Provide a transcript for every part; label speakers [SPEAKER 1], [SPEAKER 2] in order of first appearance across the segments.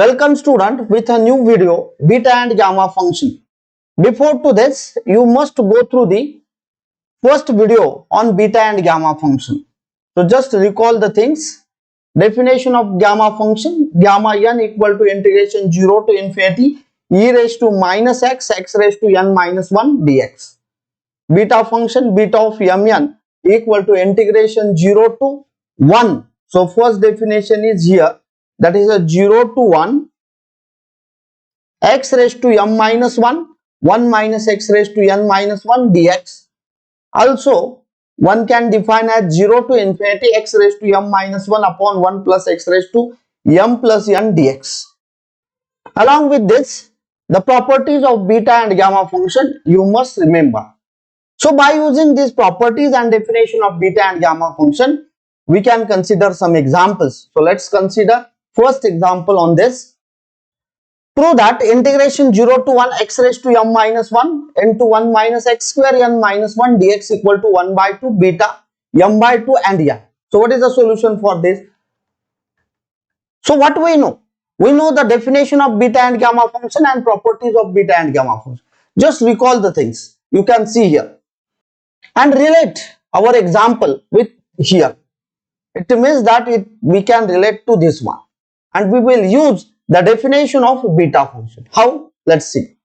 [SPEAKER 1] Welcome student with a new video beta and gamma function. Before to this, you must go through the first video on beta and gamma function. So just recall the things. Definition of gamma function: gamma n equal to integration 0 to infinity e raised to minus x raised to n minus 1 dx. Beta function: beta of mn equal to integration 0 to 1. So first definition is here, that is a 0 to 1 x raised to m minus 1 minus x raised to n minus 1 dx. Also one can define as 0 to infinity x raised to m minus 1 upon 1 plus x raised to m plus n dx. Along with this, the properties of beta and gamma function you must remember. So by using these properties and definition of beta and gamma function, we can consider some examples. So let's consider first example on this. Prove that integration 0 to 1 x raised to m minus 1 into 1 minus x square n minus 1 dx equal to 1 by 2 beta m by 2 and n. So what is the solution for this? So what we know? We know the definition of beta and gamma function and properties of beta and gamma function. Just recall the things you can see here and relate our example with here. It means that we can relate to this one and we will use the definition of beta function. How? Let's see.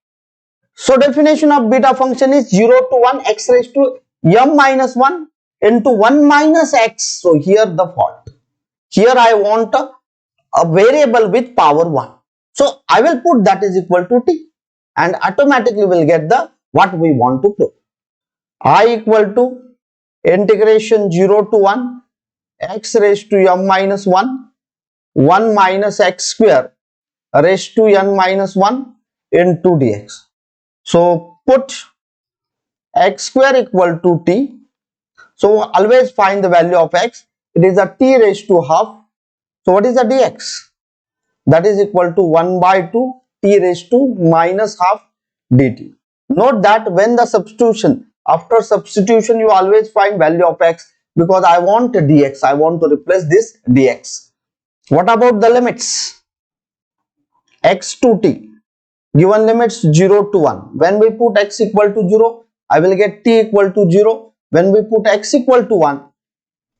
[SPEAKER 1] So definition of beta function is 0 to 1 x raised to m minus 1 into 1 minus x. So here the fault. Here I want a variable with power 1. So I will put that is equal to t and automatically will get the what we want to prove. I equal to integration 0 to 1 x raised to m minus 1 minus x square raised to n minus 1 into dx. So put x square equal to t. So always find the value of x. It is a t raised to half. So what is the dx? That is equal to 1 by 2 t raised to minus half dt. Note that when the substitution, after substitution you always find value of x, because I want dx, I want to replace this dx. What about the limits? X to t, given limits 0 to 1. When we put x equal to 0, I will get t equal to 0. When we put x equal to 1,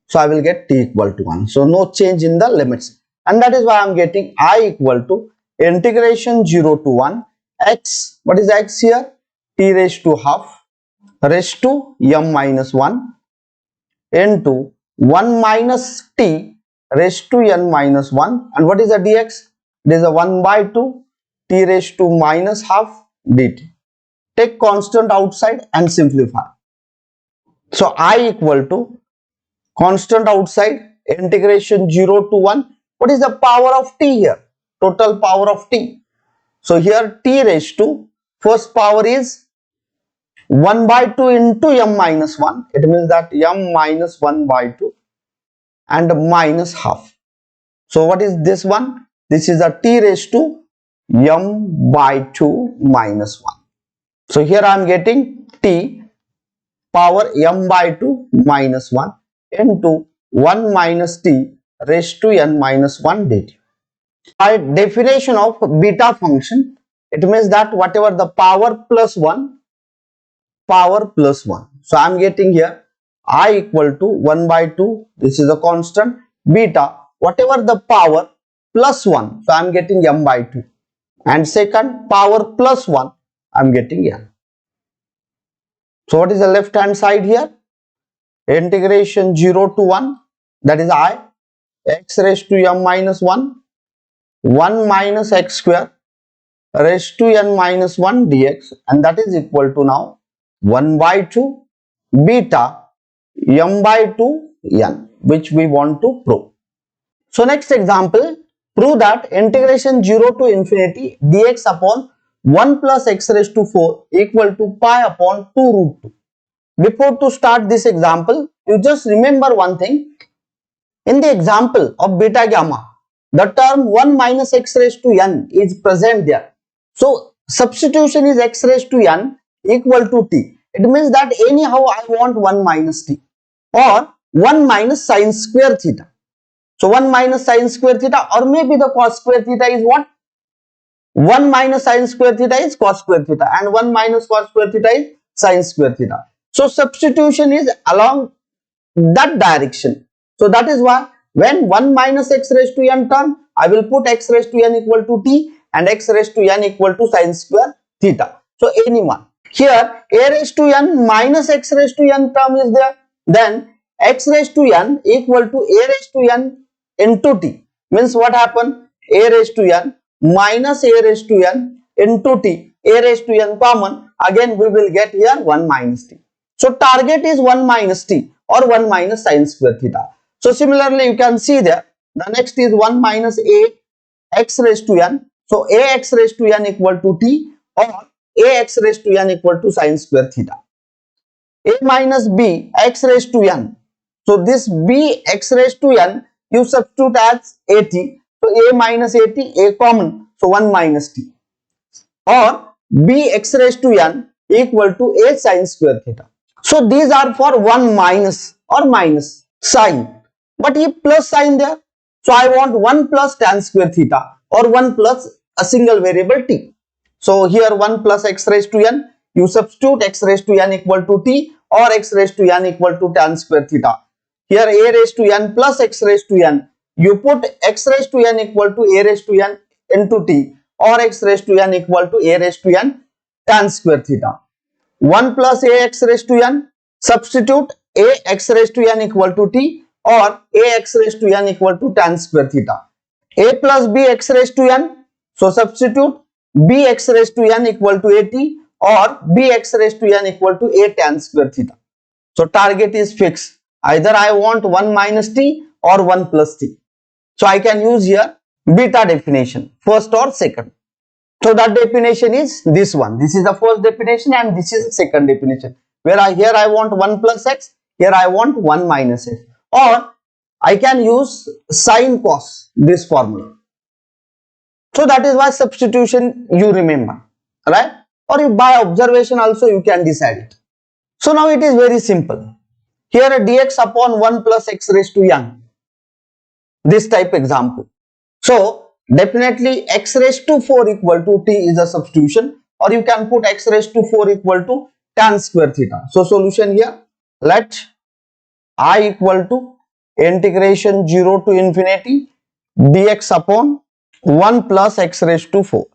[SPEAKER 1] so I will get t equal to 1. So no change in the limits, and that is why I am getting I equal to integration 0 to 1 x, what is x here? T raised to half raised to m minus 1 into 1 minus t raised to n minus 1, and what is the dx? It is a 1 by 2 t raised to minus half dt. Take constant outside and simplify. So I equal to constant outside integration 0 to 1. What is the power of t here? Total power of t. So here t raised to, first power is 1 by 2 into m minus 1. It means that m minus 1 by 2 and minus half. So what is this one? This is a t raised to m by 2 minus 1. So here I am getting t power m by 2 minus 1 into 1 minus t raised to n minus 1 dt. By definition of beta function, it means that whatever the power plus 1, power plus 1. So I am getting here I equal to 1 by 2, this is a constant, beta, whatever the power plus 1, so I am getting m by 2, and second power plus 1, I am getting n. So what is the left hand side here? Integration 0 to 1, that is I, x raised to m minus 1 minus x square raised to n minus 1 dx, and that is equal to now 1 by 2 beta m by 2 n, which we want to prove. So next example, prove that integration 0 to infinity dx upon 1 plus x raised to 4 equal to pi upon 2 root 2. Before to start this example, you just remember one thing. In the example of beta gamma, the term 1 minus x raised to n is present there. So substitution is x raised to n equal to t. It means that anyhow I want 1 minus t or 1 minus sine square theta. So 1 minus sine square theta, or maybe the cos square theta is what? 1 minus sine square theta is cos square theta, and 1 minus cos square theta is sine square theta. So substitution is along that direction. So that is why when 1 minus x raised to n term, I will put x raised to n equal to t and x raised to n equal to sine square theta. So anyone. Here a raised to n minus x raised to n term is there. Then x raised to n equal to a raised to n into t. Means what happened? A raised to n minus a raised to n into t. A raised to n common. Again we will get here 1 minus t. So target is 1 minus t or 1 minus sine square theta. So similarly you can see there the next is 1 minus a x raised to n. So a x raised to n equal to t or a x raised to n equal to sine square theta. A minus b x raised to n. So this b x raised to n you substitute as at. So a minus at, a common, so 1 minus t, or b x raised to n equal to a sine square theta. So these are for 1 minus or minus sign, but if plus sign there, so I want 1 plus tan square theta or 1 plus a single variable t. So here 1 plus x raised to n, you substitute x raised to n equal to t or x raised to n equal to tan square theta. Here a raised to n plus x raised to n, you put x raised to n equal to a raised to n into t or x raised to n equal to a raised to n tan square theta. 1 plus a x raised to n, substitute a x raised to n equal to t or a x raised to n equal to tan square theta. A plus b x raised to n, so substitute b x raised to n equal to at or b x raised to n equal to a tan square theta. So target is fixed. Either I want 1 minus t or 1 plus t. So I can use here beta definition, first or second. So that definition is this one. This is the first definition and this is the second definition. Where here I want 1 plus x, here I want 1 minus x. Or I can use sine cos, this formula. So that is why substitution you remember, right? Or by observation also you can decide it. So now it is very simple. Here a dx upon 1 plus x raised to n. This type example. So definitely x raised to 4 equal to t is a substitution, or you can put x raised to 4 equal to tan square theta. So solution here, let I equal to integration 0 to infinity dx upon 1 plus x raised to 4.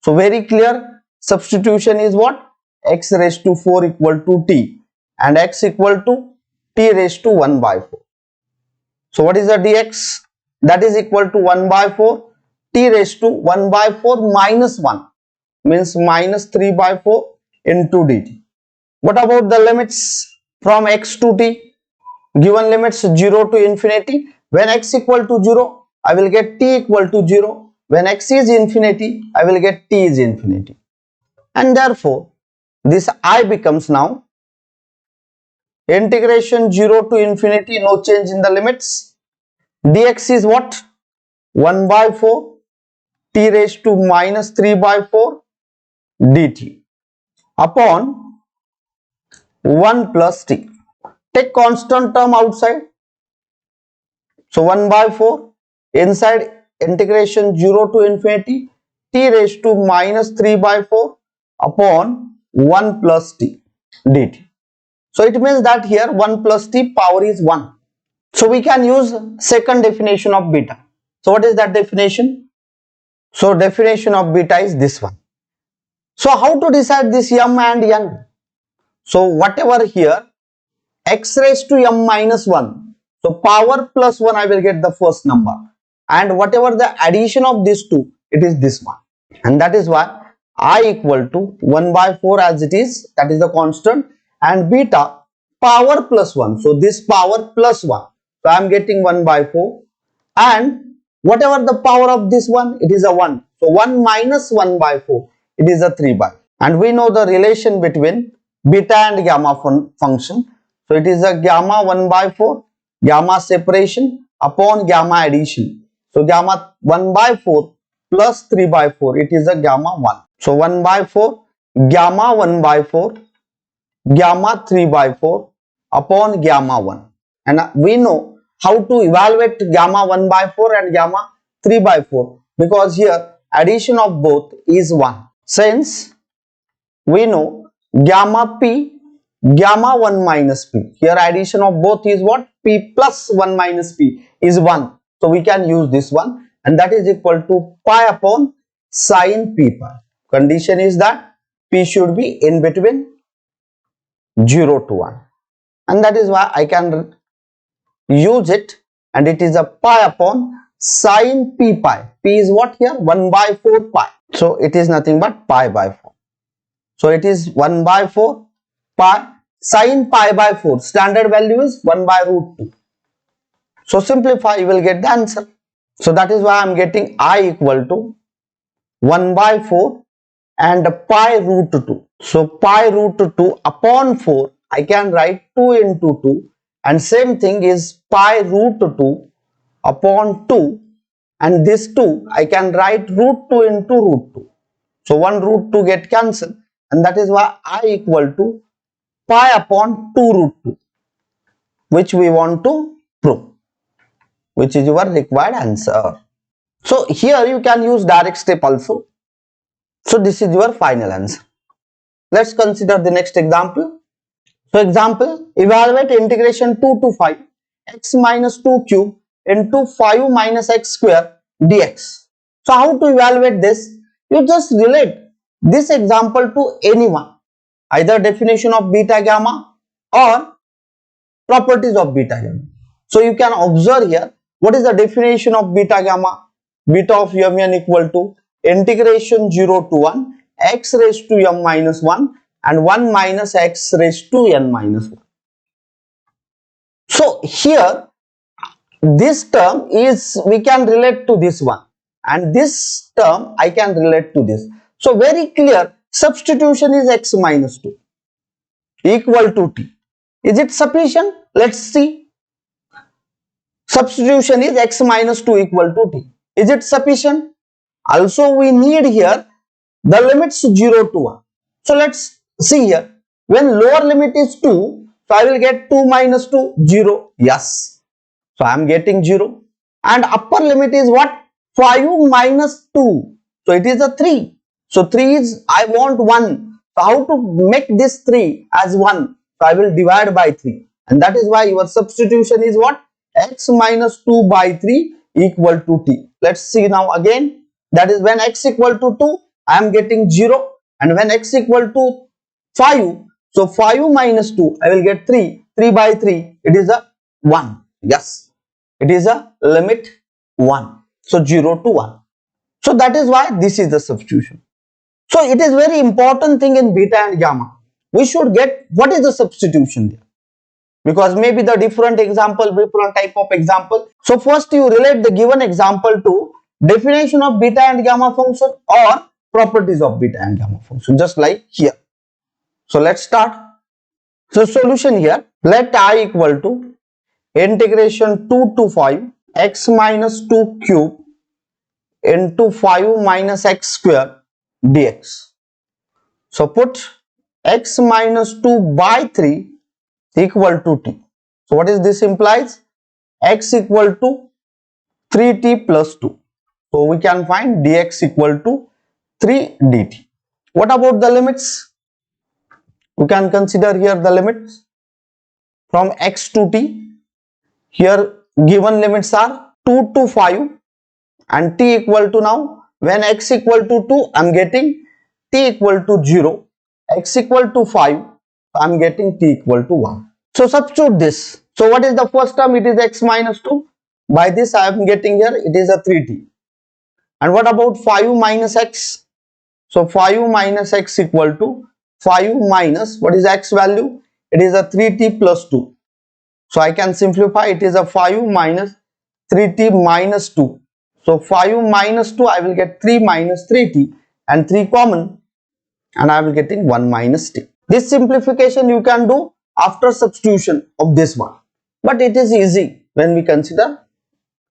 [SPEAKER 1] So very clear, substitution is what? X raised to 4 equal to t and x equal to t raised to 1 by 4. So what is the dx? That is equal to 1 by 4, t raised to 1 by 4 minus 1 means minus 3 by 4 into dt. What about the limits from x to t? Given limits 0 to infinity, when x equal to 0, I will get t equal to 0. When x is infinity, I will get t is infinity. And therefore, this I becomes now integration 0 to infinity, no change in the limits. Dx is what? 1 by 4 t raised to minus 3 by 4 dt upon 1 plus t. Take constant term outside. So 1 by 4 inside integration 0 to infinity t raised to minus 3 by 4 upon 1 plus t dt. So it means that here 1 plus t power is 1. So we can use second definition of beta. So what is that definition? So definition of beta is this one. So how to decide this m and n? So whatever here x raised to m minus 1. So power plus 1 I will get the first number. And whatever the addition of these two, it is this one. And that is why I equal to 1 by 4 as it is, that is the constant, and beta power plus 1. So this power plus 1. So I am getting 1 by 4. And whatever the power of this one, it is a 1. So 1 minus 1 by 4, it is a 3 by. And we know the relation between beta and gamma function. So it is a gamma 1 by 4, gamma separation upon gamma addition. So gamma 1 by 4 plus 3 by 4, it is a gamma 1. So 1 by 4, gamma 1 by 4, gamma 3 by 4 upon gamma 1. And we know how to evaluate gamma 1 by 4 and gamma 3 by 4, because here addition of both is 1. Since we know gamma p, gamma 1 minus p. Here addition of both is what? P plus 1 minus p is 1. So we can use this one, and that is equal to pi upon sin p pi. Condition is that p should be in between 0 to 1. And that is why I can use it, and it is a pi upon sin p pi. P is what here? 1 by 4 pi. So it is nothing but pi by 4. So it is 1 by 4 pi sin pi by 4. Standard value is 1 by root 2. So simplify, you will get the answer. So that is why I am getting I equal to 1 by 4 and pi root 2. So pi root 2 upon 4, I can write 2 into 2, and same thing is pi root 2 upon 2, and this 2 I can write root 2 into root 2. So 1 root 2 get cancelled, and that is why I equal to pi upon 2 root 2, which we want to prove, which is your required answer. So here you can use direct step also. So this is your final answer. Let's consider the next example. So example, evaluate integration 2 to 5 x minus 2 cube into 5 minus x square dx. So how to evaluate this? You just relate this example to anyone, either definition of beta gamma or properties of beta gamma. So you can observe here, what is the definition of beta gamma? Beta of mn equal to integration 0 to 1 x raised to m minus 1 and 1 minus x raised to n minus 1. So here this term is, we can relate to this one, and this term I can relate to this. So very clear, substitution is x minus 2 equal to t. Is it sufficient? Let's see. Substitution is x minus 2 equal to t. Is it sufficient? Also we need here the limits 0 to 1. So let's see here. When lower limit is 2, so I will get 2 minus 2, 0. Yes. So I am getting 0. And upper limit is what? 5 minus 2. So it is a 3. So 3 is, I want 1. So how to make this 3 as 1? So I will divide by 3. And that is why your substitution is what? X minus 2 by 3 equal to t. Let's see now again. That is when x equal to 2, I am getting 0. And when x equal to 5, so 5 minus 2, I will get 3. 3 by 3, it is a 1. Yes, it is a limit 1. So 0 to 1. So that is why this is the substitution. So it is very important thing in beta and gamma. We should get what is the substitution there. Because maybe the different example, different type of example. So first you relate the given example to definition of beta and gamma function or properties of beta and gamma function, just like here. So let's start. So solution here, let I equal to integration 2 to 5 x minus 2 cube into 5 minus x square dx. So put x minus 2 by 3 equal to t. So what is this implies? X equal to 3t plus 2. So we can find dx equal to 3 dt. What about the limits? We can consider here the limits from x to t. Here given limits are 2 to 5 and t equal to, now when x equal to 2, I am getting t equal to 0. X equal to 5, I am getting t equal to 1. So substitute this. So what is the first term? It is x minus 2. By this I am getting here, it is a 3t. And what about 5 minus x? So 5 minus x equal to 5 minus, what is x value? It is a 3t plus 2. So I can simplify, it is a 5 minus 3t minus 2. So 5 minus 2, I will get 3 minus 3t and 3 common, and I will getting 1 minus t. This simplification you can do after substitution of this one, but it is easy when we consider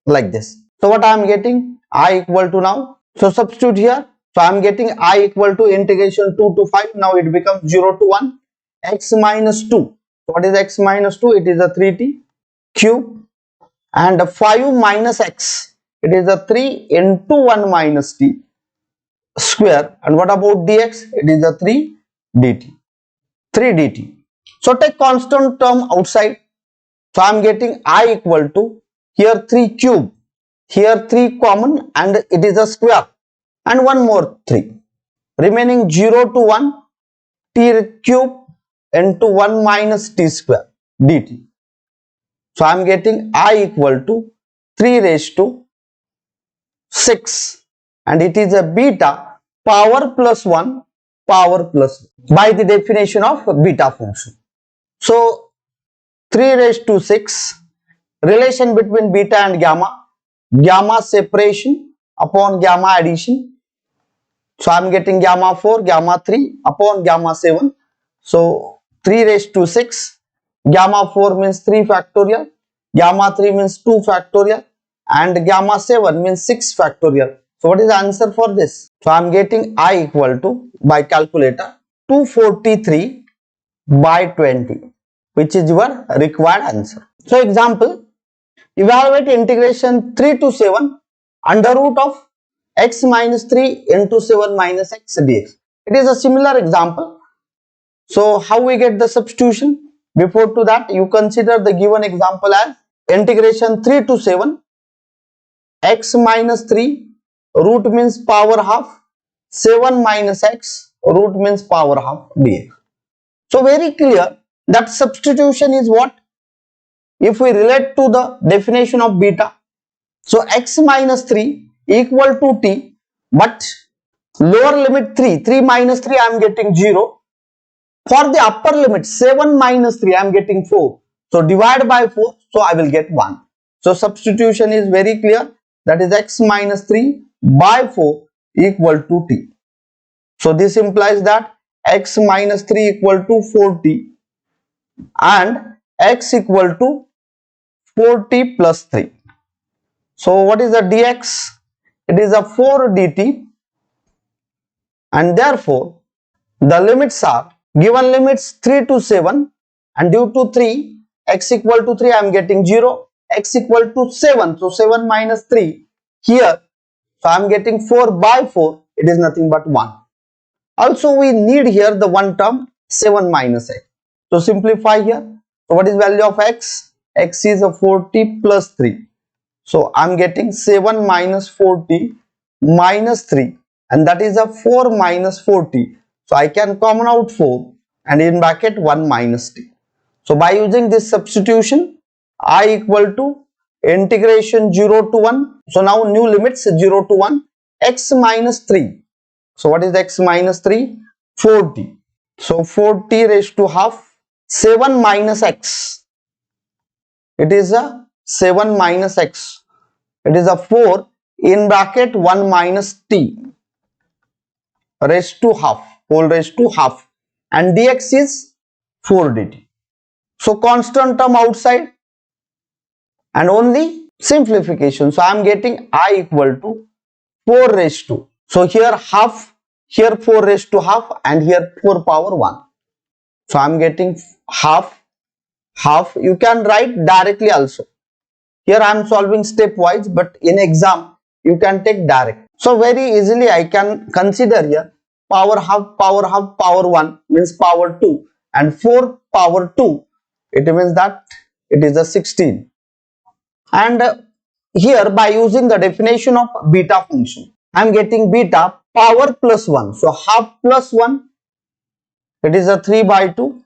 [SPEAKER 1] like this. So what I am getting? I equal to, now so substitute here. So I am getting I equal to integration 2 to 5. Now it becomes 0 to 1 x minus 2. So what is x minus 2? It is a 3t cube, and 5 minus x, it is a 3 into 1 minus t. square. And what about dx? It is a 3 dt. 3 dt. So take constant term outside. So I am getting I equal to here 3 cube, here 3 common, and it is a square, and one more 3. Remaining 0 to 1 t cube into 1 minus t square dt. So I am getting I equal to 3 raised to 6, and it is a beta power plus 1 power plus 1 by the definition of beta function. So 3 raised to 6, relation between beta and gamma separation upon gamma addition. So I am getting gamma 4, gamma 3 upon gamma 7. So 3 raised to 6, gamma 4 means 3 factorial, gamma 3 means 2 factorial, and gamma 7 means 6 factorial. So what is the answer for this? So I am getting I equal to, by calculator, 243 by 20, which is your required answer. So example, evaluate integration 3 to 7 under root of x minus 3 into 7 minus x dx. It is a similar example. So how we get the substitution? Before to that, you consider the given example as integration 3 to 7 x minus 3 root means power half, 7 minus x root means power half dx. So very clear that substitution is what? If we relate to the definition of beta, so x minus 3 equal to t, but lower limit 3 minus 3 I am getting 0. For the upper limit 7 minus 3 I am getting 4. So divide by 4, so I will get 1. So substitution is very clear, that is x minus 3 by 4 equal to t. So this implies that x minus 3 equal to 4t and x equal to 4t plus 3. So what is the dx? It is a 4 dt, and therefore the limits are given limits 3 to 7, and due to 3 x equal to 3 I am getting 0, x equal to 7, so 7 minus 3 here, so I am getting 4 by 4, it is nothing but 1. Also we need here the one term 7 minus x. So simplify here. So what is value of x? X is a 40 plus 3. So I am getting 7 minus 40 minus 3, and that is a 4 minus 40. So I can common out 4 and in bracket 1 minus t. So by using this substitution, I equal to integration 0 to 1. So now new limits 0 to 1, x minus 3. So what is x minus 3? 40. So 40 raised to half, 7 minus x. It is a 7 minus x. It is a 4 in bracket 1 minus t raised to half, whole raised to half, and dx is 4 dt. So constant term outside and only simplification. So I am getting I equal to 4 raised to. So here half, here 4 raised to half, and here 4 power 1. So I am getting half. You can write directly also. Here I am solving stepwise, but in exam you can take direct. So very easily I can consider here power half, power 1 means power 2, and 4 power 2, it means that it is a 16. And here by using the definition of beta function, I am getting beta power plus 1. So half plus 1, it is a 3 by 2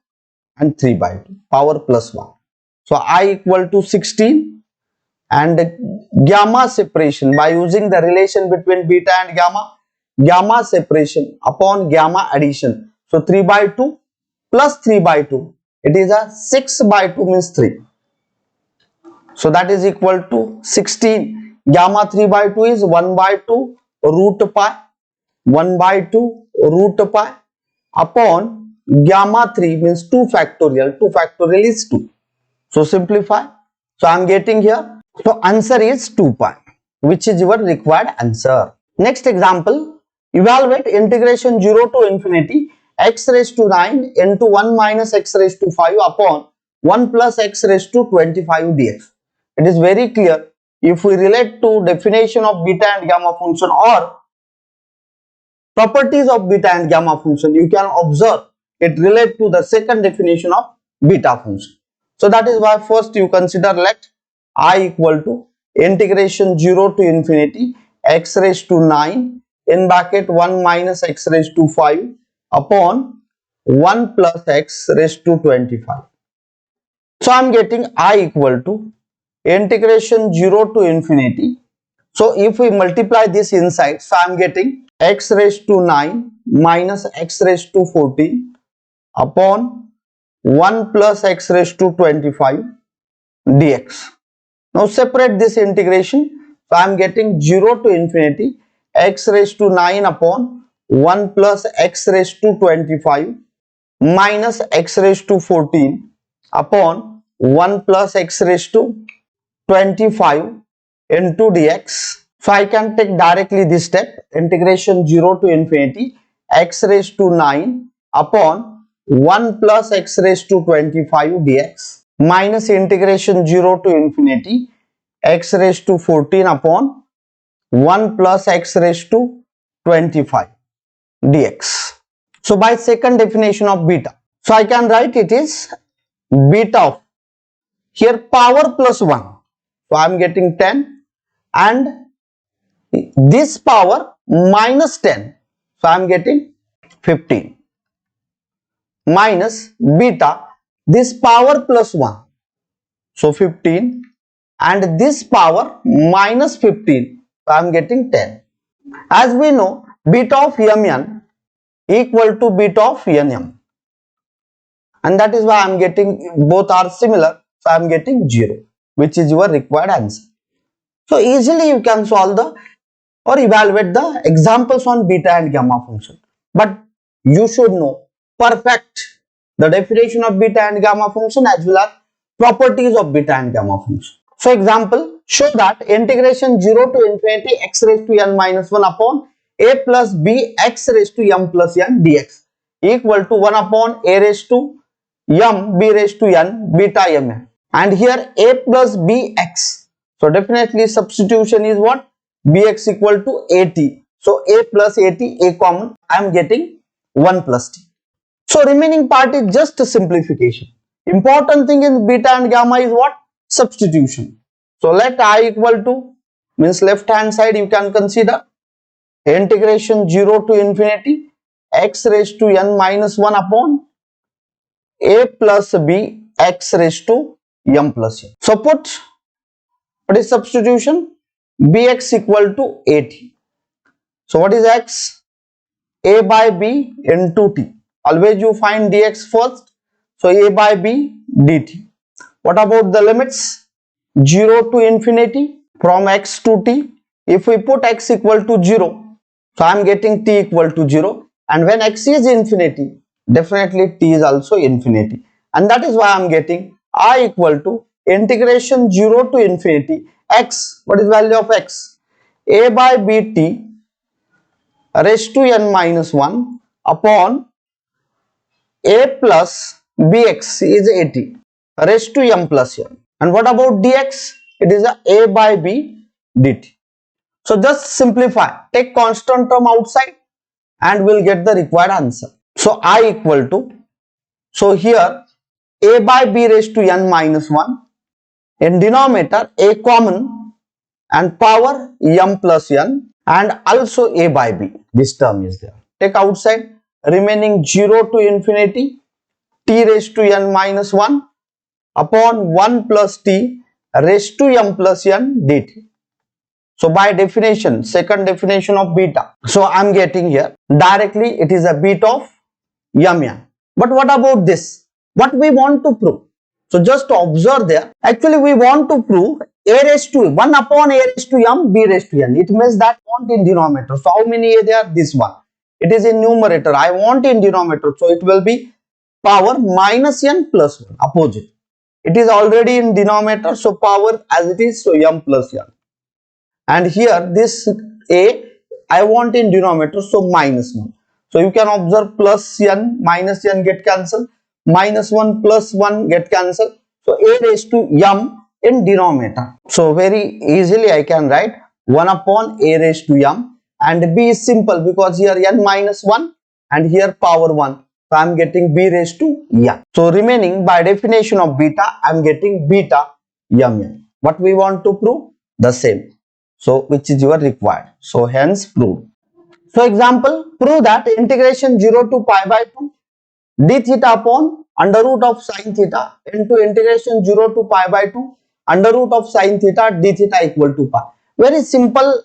[SPEAKER 1] and 3 by 2, power plus 1. So I equal to 16. And gamma separation, by using the relation between beta and gamma separation upon gamma addition. So 3 by 2 plus 3 by 2, it is a 6 by 2 means 3. So that is equal to 16. Gamma 3 by 2 is 1 by 2 root pi, 1 by 2 root pi upon gamma 3 means 2 factorial. 2 factorial is 2. So simplify. So I am getting here. So answer is 2 pi, which is your required answer. Next example, evaluate integration 0 to infinity x raised to 9 into 1 minus x raised to 5 upon 1 plus x raised to 25 dx. It is very clear. If we relate to definition of beta and gamma function, or properties of beta and gamma function, you can observe it relate to the second definition of beta function. So that is why first you consider let I equal to integration 0 to infinity x raised to 9 in bracket 1 minus x raised to 5 upon 1 plus x raised to 25. So I am getting I equal to integration 0 to infinity. So if we multiply this inside, so I am getting x raised to 9 minus x raised to 14 upon 1 plus x raised to 25 dx. Now separate this integration. So I am getting 0 to infinity x raised to 9 upon 1 plus x raised to 25 minus x raised to 14 upon 1 plus x raised to 25 into dx. So I can take directly this step, integration 0 to infinity x raised to 9 upon 1 plus x raised to 25 dx minus integration 0 to infinity x raised to 14 upon 1 plus x raised to 25 dx. So by second definition of beta, so I can write it is beta of here power plus 1. So I am getting 10 and this power minus 10. So I am getting 15 minus beta this power plus 1. So 15 and this power minus 15. So I am getting 10. As we know, beta of mn equal to beta of nm. And that is why I am getting both are similar. So I am getting 0, which is your required answer. So easily you can solve the or evaluate the examples on beta and gamma function. But you should know perfect the definition of beta and gamma function as well as properties of beta and gamma function. So example, show that integration 0 to infinity x raised to n minus 1 upon a plus b x raised to m plus n dx equal to 1 upon a raised to m b raised to n beta mn. And here a plus bx. So definitely substitution is what? Bx equal to at. So a plus at, a common, I am getting 1 plus t. So remaining part is just a simplification. Important thing in beta and gamma is what? Substitution. So let I equal to means left hand side you can consider integration 0 to infinity x raised to n minus 1 upon a plus b x raised to m plus n. So put what is substitution? Bx equal to at. So what is x? A by b into t. Always you find dx first. So a by b dt. What about the limits? 0 to infinity from x to t. If we put x equal to 0, so I am getting t equal to 0. And when x is infinity, definitely t is also infinity. And that is why I am getting I equal to integration 0 to infinity x. What is value of x? A by bt raised to n minus 1 upon a plus bx is 80 raised to m plus n. And what about dx? It is a by b dt. So just simplify, take constant term outside and we'll get the required answer. So I equal to, so here a by b raised to n minus 1, in denominator a common and power m plus n and also a by b, this term is there. Take outside, remaining 0 to infinity t raised to n minus 1 upon 1 plus t raised to m plus n dt. So by definition, second definition of beta, so I am getting here directly it is a beta of mn. But what about this? What we want to prove? So just observe there. Actually we want to prove a raised to 1 upon a raised to m b raised to n. It means that I want in denominator. So how many a there? This one. It is in numerator. I want in denominator. So it will be power minus n plus 1 opposite. It is already in denominator. So power as it is. So m plus n. And here this a I want in denominator. So minus 1. So you can observe plus n minus n get cancelled. Minus 1 plus 1 get cancelled. So a raised to m in denominator. So very easily I can write 1 upon a raised to m and b is simple because here n minus 1 and here power 1. So I am getting b raised to n. So remaining by definition of beta, I am getting beta mn. What we want to prove? The same. So which is your required. So hence proved. So example, prove that integration 0 to pi by 2 d theta upon under root of sin theta into integration 0 to pi by 2 under root of sin theta d theta equal to pi. Very simple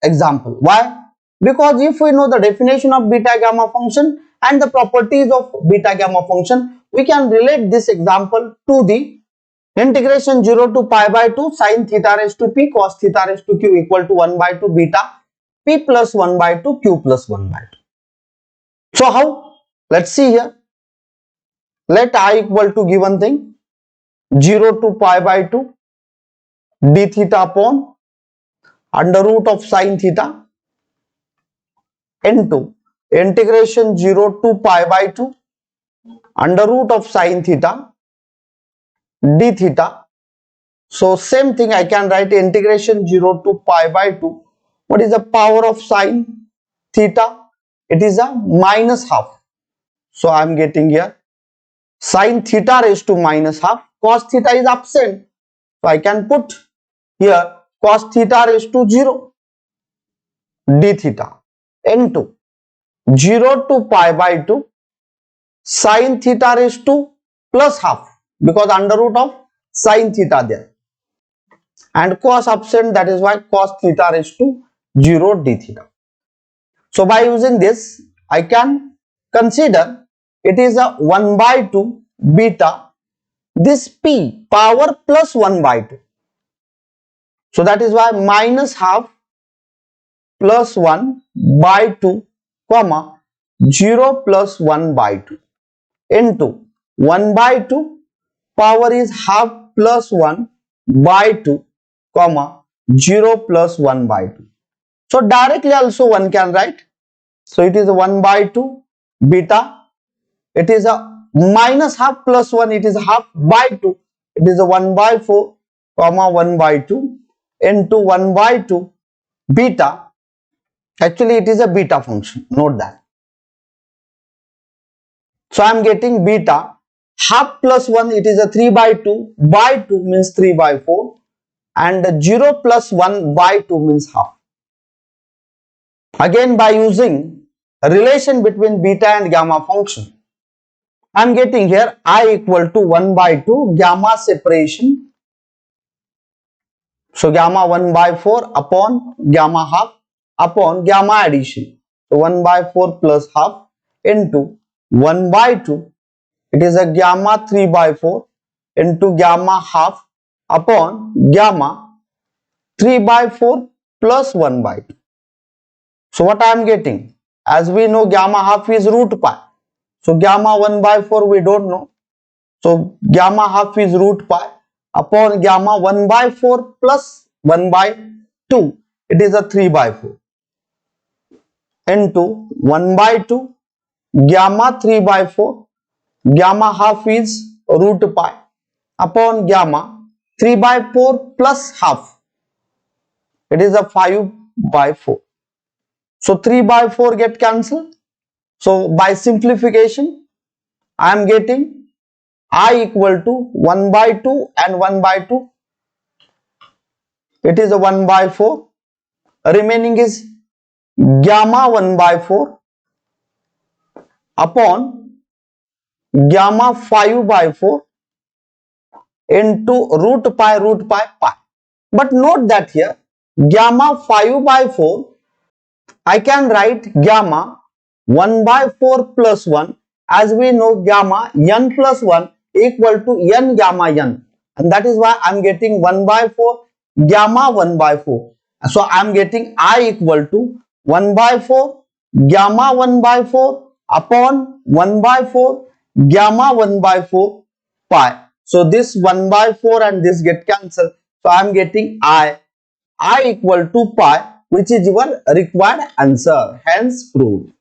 [SPEAKER 1] example. Why? Because if we know the definition of beta gamma function and the properties of beta gamma function, we can relate this example to the integration 0 to pi by 2 sin theta raised to p cos theta raised to q equal to 1 by 2 beta p plus 1 by 2 q plus 1 by 2. So how? Let's see here. Let I equal to given thing 0 to pi by 2 d theta upon under root of sin theta into integration 0 to pi by 2 under root of sin theta d theta. So same thing I can write integration 0 to pi by 2. What is the power of sin theta? It is a minus half. So I am getting here sin theta raised to minus half. Cos theta is absent. So I can put here cos theta raised to 0 d theta into 0 to pi by 2 sin theta raised to plus half because under root of sin theta there and cos absent, that is why cos theta raised to 0 d theta. So by using this I can consider it is a 1 by 2 beta this p power plus 1 by 2. So that is why minus half plus 1 by 2 comma 0 plus 1 by 2 into 1 by 2 power is half plus 1 by 2 comma 0 plus 1 by 2. So directly also one can write. So it is 1 by 2 beta. It is a minus half plus 1. It is half by 2. It is a 1 by 4 comma 1 by 2 into 1 by 2 beta. Actually it is a beta function. Note that. So I am getting beta half plus 1. It is a 3 by 2 by 2 means 3 by 4 and 0 plus 1 by 2 means half. Again by using a relation between beta and gamma function, I am getting here I equal to 1 by 2 gamma separation. So gamma 1 by 4 upon gamma half upon gamma addition. So 1 by 4 plus half into 1 by 2. It is a gamma 3 by 4 into gamma half upon gamma 3 by 4 plus 1 by 2. So what I am getting? As we know gamma half is root pi. So gamma 1 by 4 we don't know. So gamma half is root pi upon gamma 1 by 4 plus 1 by 2. It is a 3 by 4 into 1 by 2 gamma 3 by 4. Gamma half is root pi upon gamma 3 by 4 plus half. It is a 5 by 4. So 3 by 4 get cancelled. So by simplification I am getting I equal to 1 by 2 and 1 by 2. It is a 1 by 4. Remaining is gamma 1 by 4 upon gamma 5 by 4 into root pi pi. But note that here gamma 5 by 4 I can write gamma 1 by 4 plus 1. As we know gamma n plus 1 equal to n gamma n, and that is why I am getting 1 by 4 gamma 1 by 4. So I am getting I equal to 1 by 4 gamma 1 by 4 upon 1 by 4 gamma 1 by 4 pi. So this 1 by 4 and this get cancelled. So I am getting I equal to pi, which is your required answer. Hence proved.